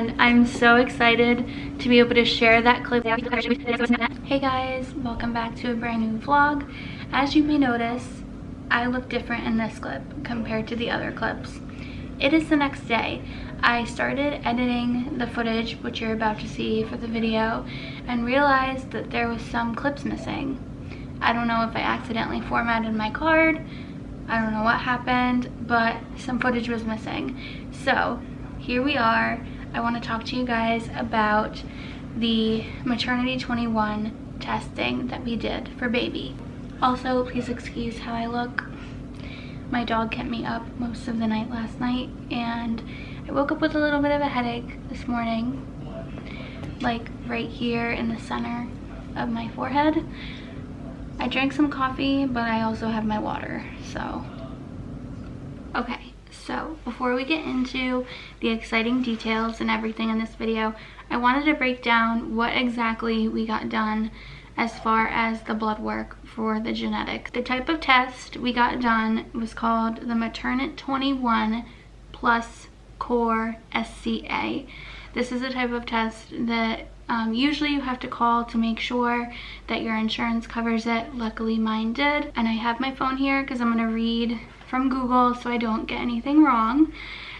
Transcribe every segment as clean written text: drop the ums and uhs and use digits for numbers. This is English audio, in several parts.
and I'm so excited to be able to share that clip. Hey guys, welcome back to a brand new vlog. As you may notice, I look different in this clip compared to the other clips. It is the next day. I started editing the footage, which you're about to see for the video, and realized that there was some clips missing. I don't know if I accidentally formatted my card. I don't know what happened, but some footage was missing. So here we are. I want to talk to you guys about the maternity 21 testing that we did for baby. Also, please excuse how I look. My dog kept me up most of the night last night, and I woke up with a little bit of a headache this morning, like right here in the center of my forehead. I drank some coffee, but I also have my water, so. Okay, so before we get into the exciting details and everything in this video, I wanted to break down what exactly we got done as far as the blood work for the genetics. The type of test we got done was called the Maternit 21 plus Core SCA. This is a type of test that usually you have to call to make sure that your insurance covers it. Luckily mine did, and I have my phone here because I'm going to read from Google so I don't get anything wrong.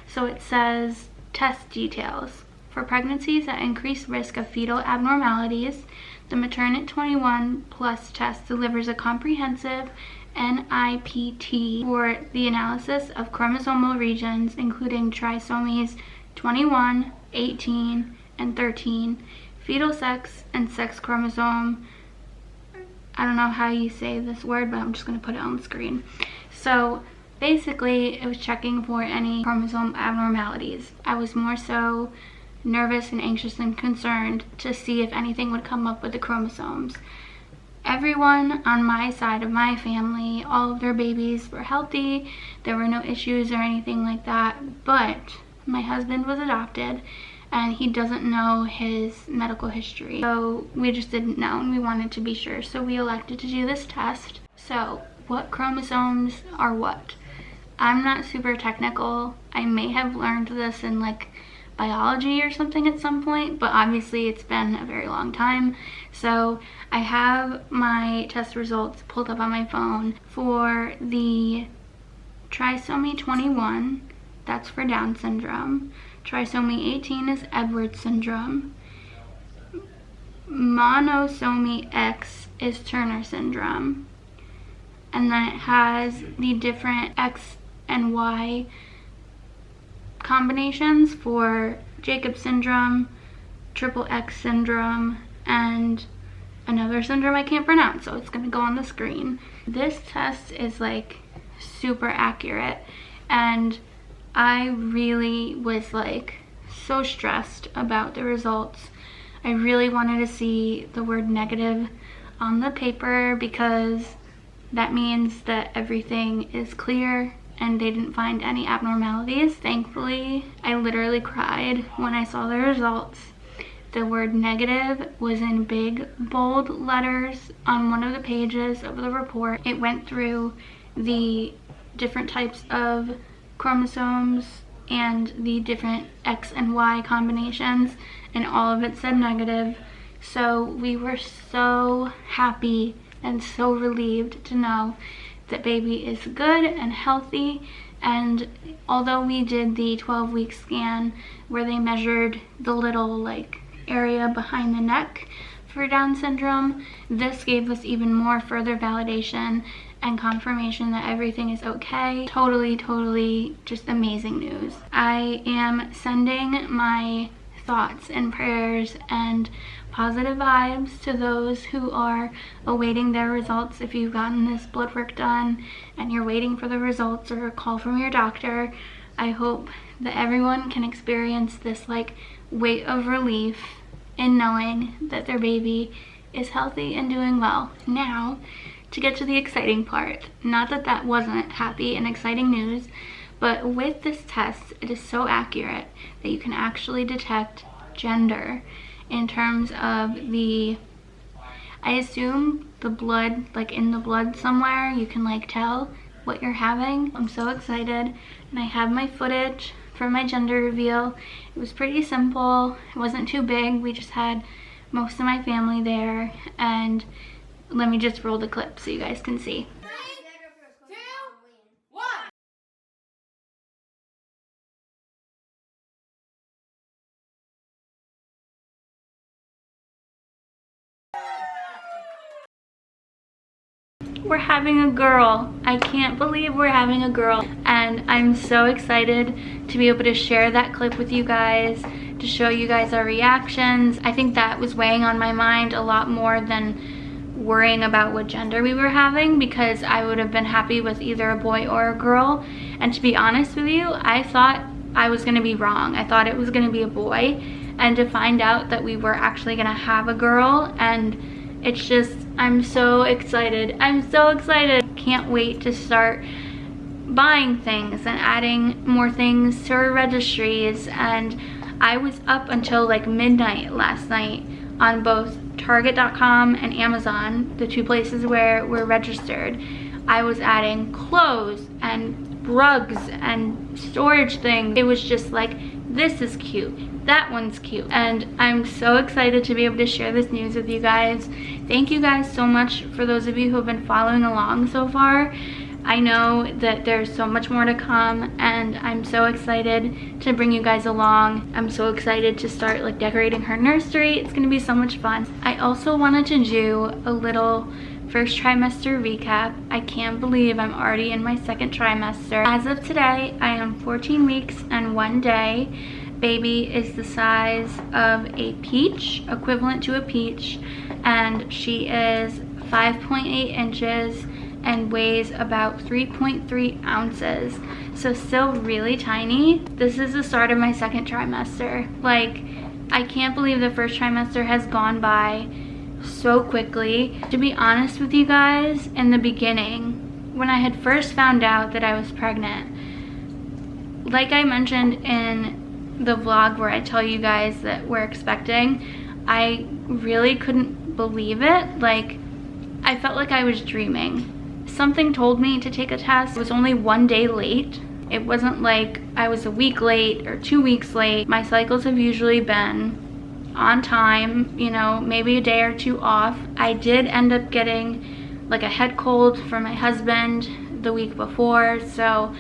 So it says, test details. For pregnancies that increase risk of fetal abnormalities, the Maternit 21 Plus test delivers a comprehensive NIPT for the analysis of chromosomal regions including trisomies 21, 18, and 13, fetal sex and sex chromosome. I don't know how you say this word, but I'm just going to put it on the screen. So basically, it was checking for any chromosome abnormalities. I was more so nervous and anxious and concerned to see if anything would come up with the chromosomes. Everyone on my side of my family, all of their babies were healthy. There were no issues or anything like that, but my husband was adopted and he doesn't know his medical history. So we just didn't know and we wanted to be sure. So we elected to do this test. So what chromosomes are what? I'm not super technical. I may have learned this in like biology or something at some point, but obviously it's been a very long time. So I have my test results pulled up on my phone. For the trisomy 21, that's for Down syndrome. Trisomy 18 is Edwards syndrome. Monosomy X is Turner syndrome. And then it has the different X and Y combinations for Jacob syndrome, triple X syndrome, and another syndrome I can't pronounce, so it's gonna go on the screen. This test is like super accurate, and I really was like so stressed about the results. I really wanted to see the word negative on the paper because that means that everything is clear and they didn't find any abnormalities. Thankfully, I literally cried when I saw the results. The word negative was in big, bold letters on one of the pages of the report. It went through the different types of chromosomes and the different X and Y combinations, and all of it said negative. So we were so happy and so relieved to know that baby is good and healthy. And although we did the 12-week scan where they measured the little like area behind the neck for Down syndrome, this gave us even more further validation and confirmation that everything is okay. Totally just amazing news. I am sending my thoughts and prayers and positive vibes to those who are awaiting their results. If you've gotten this blood work done and you're waiting for the results or a call from your doctor, I hope that everyone can experience this like weight of relief in knowing that their baby is healthy and doing well. Now, to get to the exciting part, not that that wasn't happy and exciting news, but with this test, it is so accurate that you can actually detect gender in terms of the, I assume the blood, like in the blood somewhere, you can like tell what you're having. I'm so excited, and I have my footage for my gender reveal. It was pretty simple. It wasn't too big. We just had most of my family there, and let me just roll the clip so you guys can see. We're having a girl. I can't believe we're having a girl, and I'm so excited to be able to share that clip with you guys, to show you guys our reactions. I think that was weighing on my mind a lot more than worrying about what gender we were having, because I would have been happy with either a boy or a girl. And to be honest with you, I thought I was gonna be wrong. I thought it was gonna be a boy, and to find out that we were actually gonna have a girl, and it's just, I'm so excited. I'm so excited. Can't wait to start buying things and adding more things to our registries. And I was up until like midnight last night on both Target.com and Amazon, the two places where we're registered. I was adding clothes and rugs and storage things. It was just like, this is cute, that one's cute, and I'm so excited to be able to share this news with you guys. Thank you guys so much for those of you who have been following along so far. I know that there's so much more to come, and I'm so excited to bring you guys along. I'm so excited to start like decorating her nursery. It's gonna be so much fun. I also wanted to do a little first trimester recap. I can't believe I'm already in my second trimester. As of today, I am 14 weeks and 1 day. Baby is the size of a peach, equivalent to a peach, and she is 5.8 inches and weighs about 3.3 ounces. So still really tiny. This is the start of my second trimester. Like, I can't believe the first trimester has gone by so quickly. To be honest with you guys, in the beginning, when I had first found out that I was pregnant, like I mentioned in the vlog where I tell you guys that we're expecting, I really couldn't believe it. Like, I felt like I was dreaming. Something told me to take a test. It was only 1 day late. It wasn't like I was a week late or 2 weeks late. My cycles have usually been on time, you know, maybe a day or two off. I did end up getting like a head cold for my husband the week before, so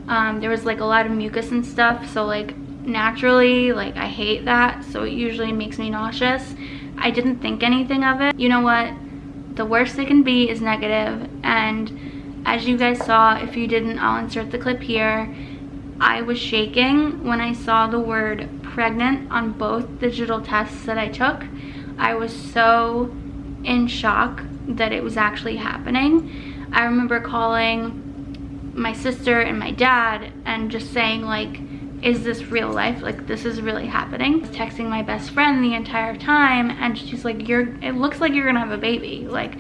there was like a lot of mucus and stuff, so like naturally, like I hate that, so it usually makes me nauseous. I didn't think anything of it. You know what? The worst it can be is negative, and as you guys saw, if you didn't, I'll insert the clip here. I was shaking when I saw the word pregnant on both digital tests that I took. I was so in shock that it was actually happening. I remember calling my sister and my dad and just saying like, is this real life? Like, this is really happening. I was texting my best friend the entire time, and she's like, it looks like you're gonna have a baby. Like,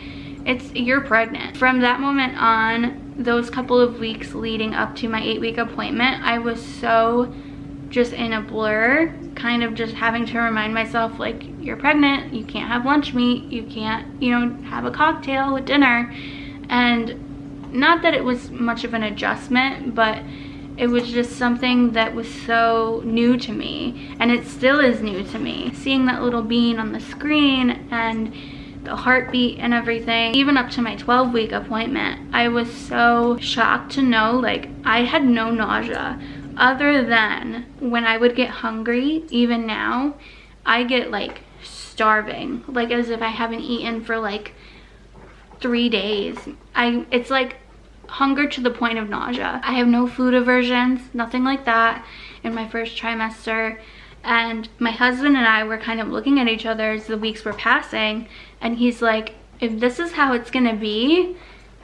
you're pregnant. From that moment on, those couple of weeks leading up to my 8-week appointment, I was so just in a blur, kind of just having to remind myself, like, you're pregnant, you can't have lunch meat, you can't, you know, have a cocktail with dinner. And not that it was much of an adjustment, but it was just something that was so new to me, and it still is new to me. Seeing that little bean on the screen and the heartbeat and everything, even up to my 12-week appointment, I was so shocked to know, like, I had no nausea other than when I would get hungry. Even now, I get like starving, like as if I haven't eaten for like 3 days. It's like hunger to the point of nausea. I have no food aversions, nothing like that in my first trimester. And my husband and I were kind of looking at each other as the weeks were passing, and he's like, if this is how it's gonna be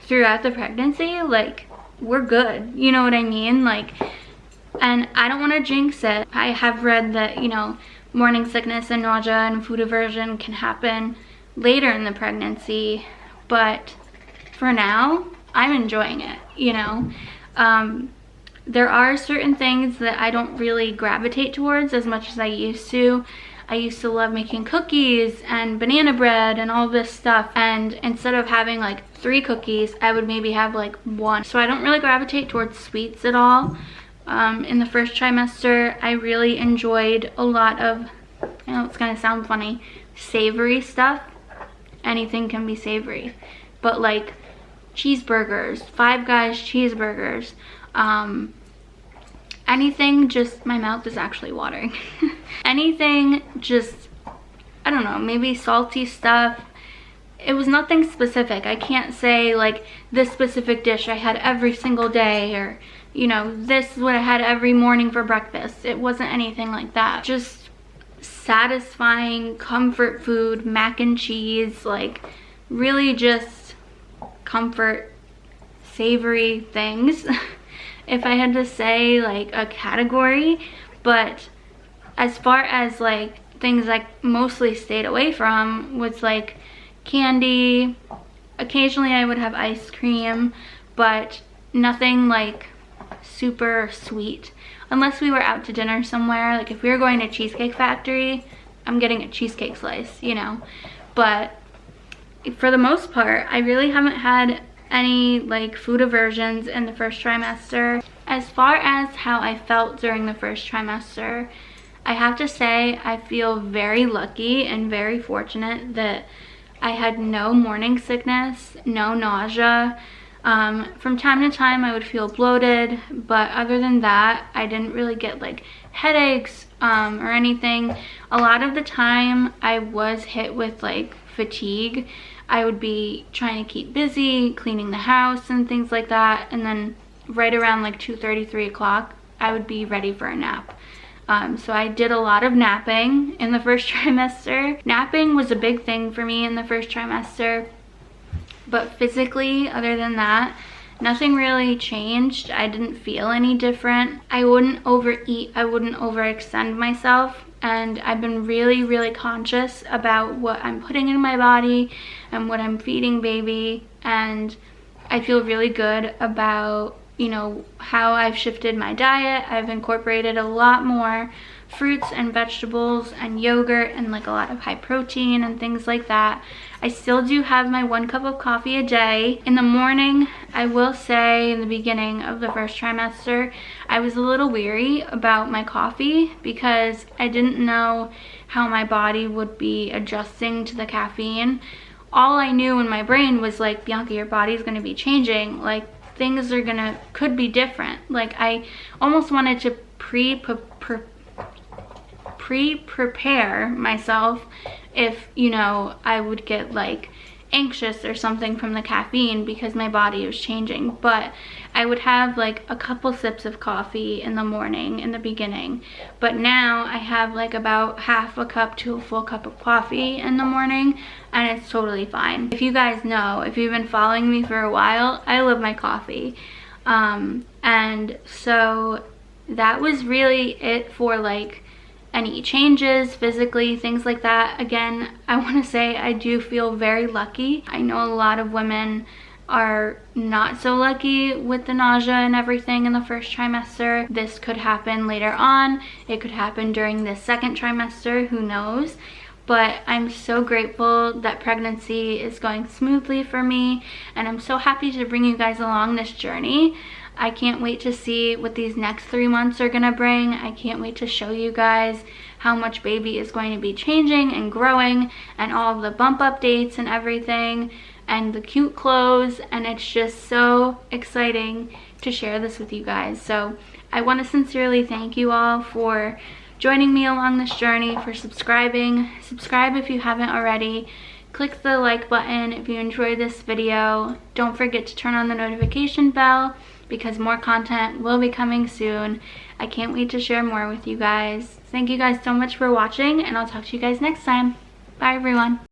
throughout the pregnancy, like, we're good. You know what I mean? Like, and I don't want to jinx it. I have read that, you know, morning sickness and nausea and food aversion can happen later in the pregnancy, but for now, I'm enjoying it, you know. There are certain things that I don't really gravitate towards as much as I used to. I used to love making cookies and banana bread and all this stuff, and instead of having like 3 cookies, I would maybe have like 1. So I don't really gravitate towards sweets at all. In the first trimester, I really enjoyed a lot of, I know it's gonna sound funny, savory stuff. Anything can be savory, but like cheeseburgers, Five Guys cheeseburgers, anything, just, my mouth is actually watering. Anything just, I don't know, maybe salty stuff. It was nothing specific. I can't say like this specific dish I had every single day, or you know, this is what I had every morning for breakfast. It wasn't anything like that. Just satisfying comfort food, mac and cheese, like really just comfort savory things. If I had to say like a category. But as far as like things I mostly stayed away from was like candy. Occasionally I would have ice cream, but nothing like super sweet, unless we were out to dinner somewhere. Like if we were going to Cheesecake Factory, I'm getting a cheesecake slice, you know. But for the most part, I really haven't had any like food aversions in the first trimester. As far as how I felt during the first trimester, I have to say I feel very lucky and very fortunate that I had no morning sickness, no nausea. From time to time I would feel bloated, but other than that, I didn't really get like headaches or anything. A lot of the time I was hit with like fatigue. I would be trying to keep busy, cleaning the house and things like that, and then right around like 2:30, 3 o'clock, I would be ready for a nap. So I did a lot of napping in the first trimester. Napping was a big thing for me in the first trimester. But physically, other than that, nothing really changed. I didn't feel any different. I wouldn't overeat. I wouldn't overextend myself. And I've been really, really conscious about what I'm putting in my body and what I'm feeding baby. And I feel really good about, you know, how I've shifted my diet. I've incorporated a lot more fruits and vegetables and yogurt and like a lot of high protein and things like that. I still do have my 1 cup of coffee a day. In the morning, I will say in the beginning of the first trimester, I was a little weary about my coffee because I didn't know how my body would be adjusting to the caffeine. All I knew in my brain was like, Bianca, your body's gonna be changing. Like things are could be different. Like I almost wanted to pre-prepare myself if, you know, I would get like anxious or something from the caffeine because my body was changing. But I would have like a couple sips of coffee in the morning in the beginning, but now I have like about half a cup to a full cup of coffee in the morning, and it's totally fine. If you guys know, if you've been following me for a while, I love my coffee. And so that was really it for like any changes physically, things like that. Again, I want to say I do feel very lucky. I know a lot of women are not so lucky with the nausea and everything in the first trimester. This could happen later on. It could happen during the second trimester, who knows? But I'm so grateful that pregnancy is going smoothly for me, and I'm so happy to bring you guys along this journey. I can't wait to see what these next 3 months are gonna bring. I can't wait to show you guys how much baby is going to be changing and growing, and all of the bump updates and everything, and the cute clothes, and it's just so exciting to share this with you guys. So I want to sincerely thank you all for joining me along this journey, for subscribing. Subscribe if you haven't already. Click the like button if you enjoyed this video. Don't forget to turn on the notification bell because more content will be coming soon. I can't wait to share more with you guys. Thank you guys so much for watching, and I'll talk to you guys next time. Bye everyone.